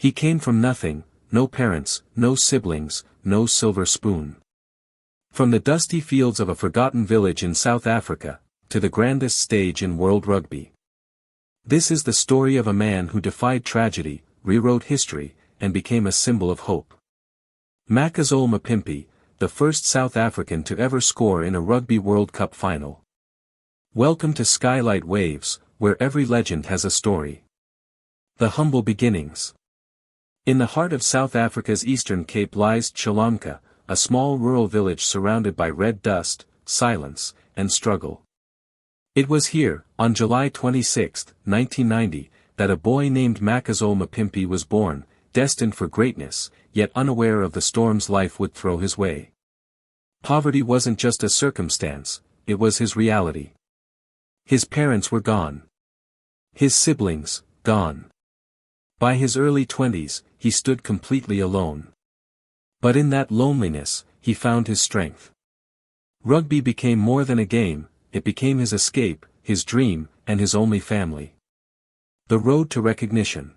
He came from nothing, no parents, no siblings, no silver spoon. From the dusty fields of a forgotten village in South Africa, to the grandest stage in world rugby. This is the story of a man who defied tragedy, rewrote history, and became a symbol of hope. Makazole Mapimpi, the first South African to ever score in a Rugby World Cup Final. Welcome to Skylight Waves, where every legend has a story. The humble beginnings. In the heart of South Africa's Eastern Cape lies Tsholomnqa, a small rural village surrounded by red dust, silence, and struggle. It was here, on July 26, 1990, that a boy named Makazole Mapimpi was born, destined for greatness, yet unaware of the storms life would throw his way. Poverty wasn't just a circumstance, it was his reality. His parents were gone. His siblings, gone. By his early 20s, he stood completely alone. But in that loneliness, he found his strength. Rugby became more than a game, it became his escape, his dream, and his only family. The road to recognition.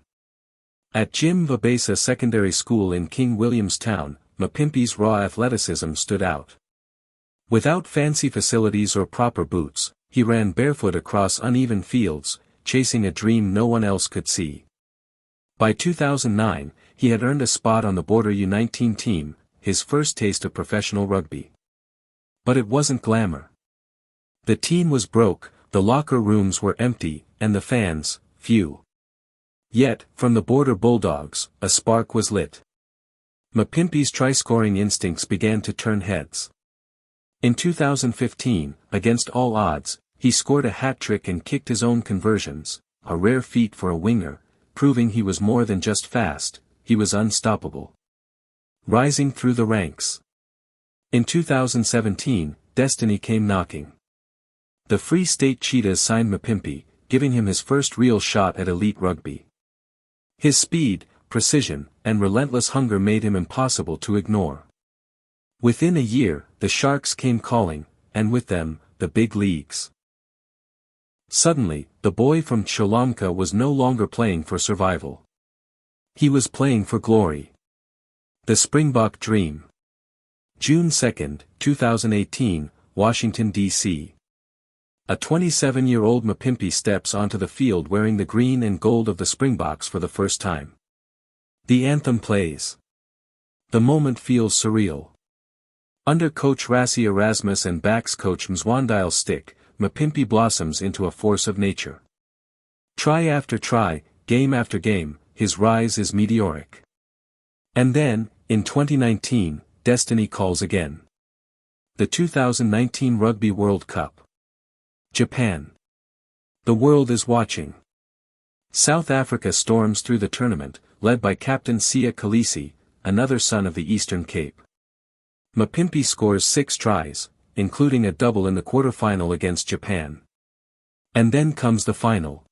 At Jim Vabasa Secondary School in King Williamstown, Mapimpi's raw athleticism stood out. Without fancy facilities or proper boots, he ran barefoot across uneven fields, chasing a dream no one else could see. By 2009, he had earned a spot on the Border U19 team, his first taste of professional rugby. But it wasn't glamour. The team was broke, the locker rooms were empty, and the fans, few. Yet, from the Border Bulldogs, a spark was lit. Mapimpi's try-scoring instincts began to turn heads. In 2015, against all odds, he scored a hat-trick and kicked his own conversions, a rare feat for a winger, proving he was more than just fast, he was unstoppable. Rising through the ranks. In 2017, destiny came knocking. The Free State Cheetahs signed Mapimpi, giving him his first real shot at elite rugby. His speed, precision, and relentless hunger made him impossible to ignore. Within a year, the Sharks came calling, and with them, the big leagues. Suddenly, the boy from Tsholomnqa was no longer playing for survival. He was playing for glory. The Springbok Dream. June 2, 2018, Washington, D.C. A 27-year-old Mapimpi steps onto the field wearing the green and gold of the Springboks for the first time. The anthem plays. The moment feels surreal. Under coach Rassie Erasmus and backs coach Mzwandile Stick, Mapimpi blossoms into a force of nature. Try after try, game after game, his rise is meteoric. And then, in 2019, destiny calls again. The 2019 Rugby World Cup. Japan. The world is watching. South Africa storms through the tournament, led by captain Siya Kolisi, another son of the Eastern Cape. Mapimpi scores 6 tries, including a double in the quarterfinal against Japan. And then comes the final.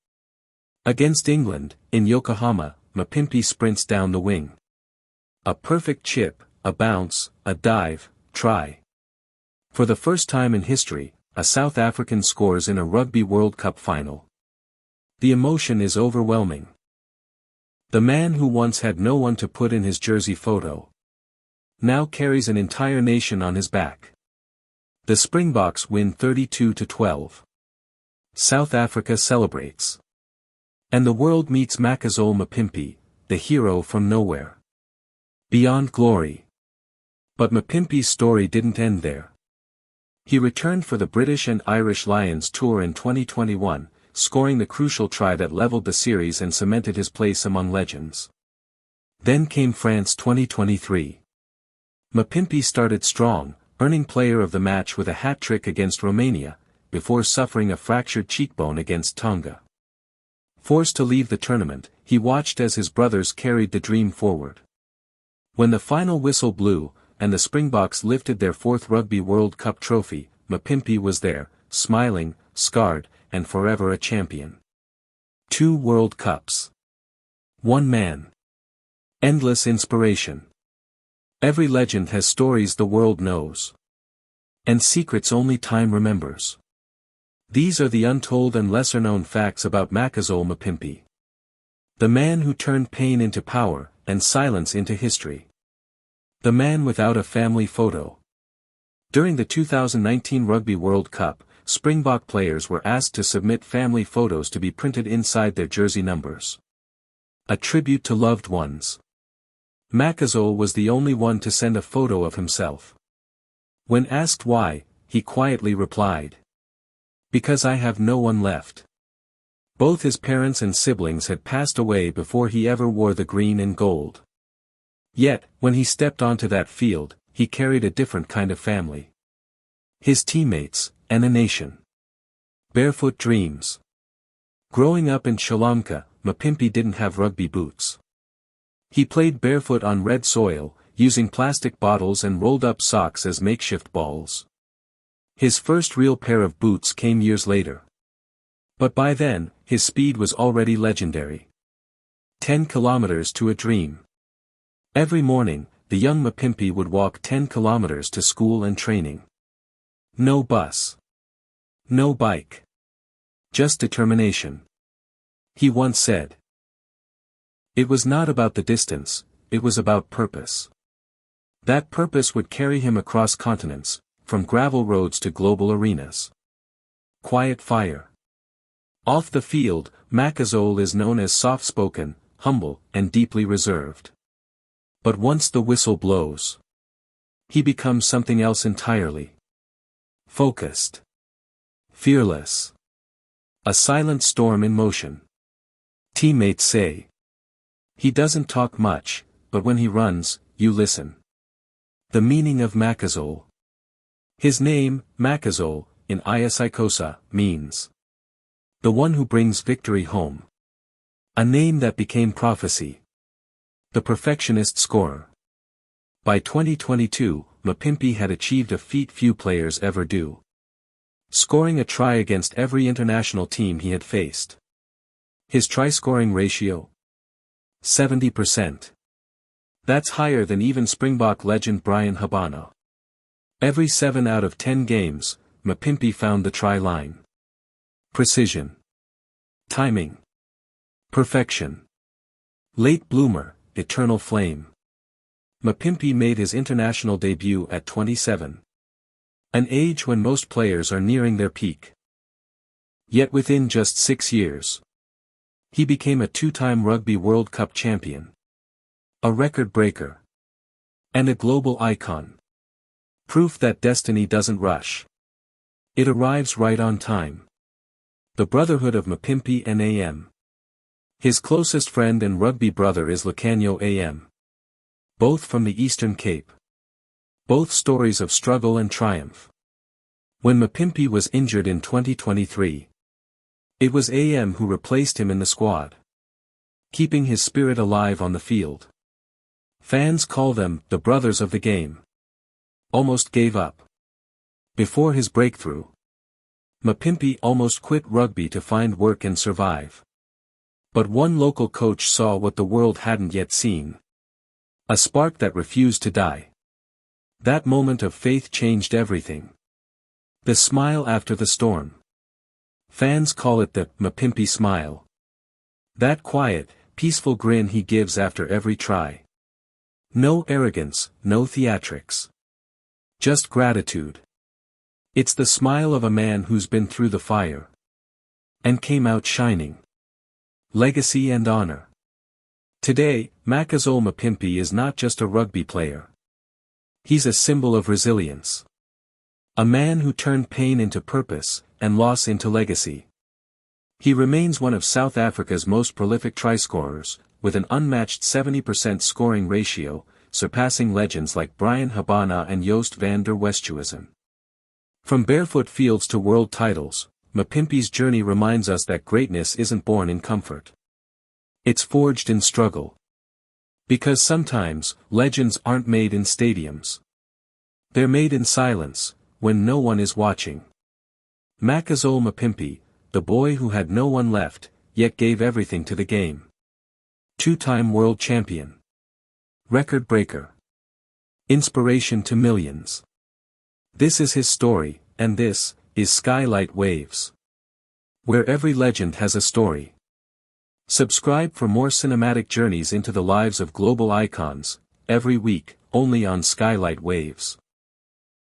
Against England, in Yokohama, Mapimpi sprints down the wing. A perfect chip, a bounce, a dive, try. For the first time in history, a South African scores in a Rugby World Cup final. The emotion is overwhelming. The man who once had no one to put in his jersey photo now carries an entire nation on his back. The Springboks win 32-12. South Africa celebrates. And the world meets Makazole Mapimpi, the hero from nowhere. Beyond glory. But Mapimpi's story didn't end there. He returned for the British and Irish Lions tour in 2021, scoring the crucial try that leveled the series and cemented his place among legends. Then came France 2023. Mapimpi started strong, earning player of the match with a hat-trick against Romania, before suffering a fractured cheekbone against Tonga. Forced to leave the tournament, he watched as his brothers carried the dream forward. When the final whistle blew, and the Springboks lifted their 4th Rugby World Cup trophy, Mapimpi was there, smiling, scarred, and forever a champion. 2 World Cups. 1 man. Endless inspiration. Every legend has stories the world knows. And secrets only time remembers. These are the untold and lesser-known facts about Makazole Mapimpi. The man who turned pain into power, and silence into history. The man without a family photo. During the 2019 Rugby World Cup, Springbok players were asked to submit family photos to be printed inside their jersey numbers. A tribute to loved ones. Makazole was the only one to send a photo of himself. When asked why, he quietly replied, "Because I have no one left." Both his parents and siblings had passed away before he ever wore the green and gold. Yet, when he stepped onto that field, he carried a different kind of family. His teammates, and a nation. Barefoot dreams. Growing up in Tsholomnqa, Mapimpi didn't have rugby boots. He played barefoot on red soil, using plastic bottles and rolled-up socks as makeshift balls. His first real pair of boots came years later. But by then, his speed was already legendary. 10 kilometers to a dream. Every morning, the young Mapimpi would walk 10 kilometers to school and training. No bus. No bike. Just determination. He once said, "It was not about the distance, it was about purpose." That purpose would carry him across continents, from gravel roads to global arenas. Quiet fire. Off the field, Makazole is known as soft-spoken, humble, and deeply reserved. But once the whistle blows, he becomes something else entirely. Focused. Fearless. A silent storm in motion. Teammates say, "He doesn't talk much, but when he runs, you listen." The meaning of Makazole. His name, Makazole, in Isikosa, means the one who brings victory home. A name that became prophecy. The perfectionist scorer. By 2022, Mapimpi had achieved a feat few players ever do. Scoring a try against every international team he had faced. His try-scoring ratio? 70%. That's higher than even Springbok legend Bryan Habana. Every 7 out of 10 games, Mapimpi found the try line. Precision. Timing. Perfection. Late bloomer, eternal flame. Mapimpi made his international debut at 27. An age when most players are nearing their peak. Yet within just 6 years, he became a 2-time Rugby World Cup champion. A record breaker. And a global icon. Proof that destiny doesn't rush. It arrives right on time. The brotherhood of Mapimpi and AM. His closest friend and rugby brother is Lucanio AM. Both from the Eastern Cape. Both stories of struggle and triumph. When Mapimpi was injured in 2023, it was AM who replaced him in the squad, keeping his spirit alive on the field. Fans call them the brothers of the game. Almost gave up. Before his breakthrough, Mapimpi almost quit rugby to find work and survive. But one local coach saw what the world hadn't yet seen. A spark that refused to die. That moment of faith changed everything. The smile after the storm. Fans call it the Mapimpi smile. That quiet, peaceful grin he gives after every try. No arrogance, no theatrics. Just gratitude. It's the smile of a man who's been through the fire. And came out shining. Legacy and honor. Today, Makazole Mapimpi is not just a rugby player. He's a symbol of resilience. A man who turned pain into purpose, and loss into legacy. He remains one of South Africa's most prolific try-scorers, with an unmatched 70% scoring ratio, surpassing legends like Bryan Habana and Joost van der Westhuizen. From barefoot fields to world titles, Mapimpi's journey reminds us that greatness isn't born in comfort. It's forged in struggle. Because sometimes, legends aren't made in stadiums. They're made in silence, when no one is watching. Makazole Mapimpi, the boy who had no one left, yet gave everything to the game. 2-time world champion. Record breaker. Inspiration to millions. This is his story, and this is Skylight Waves. Where every legend has a story. Subscribe for more cinematic journeys into the lives of global icons, every week, only on Skylight Waves.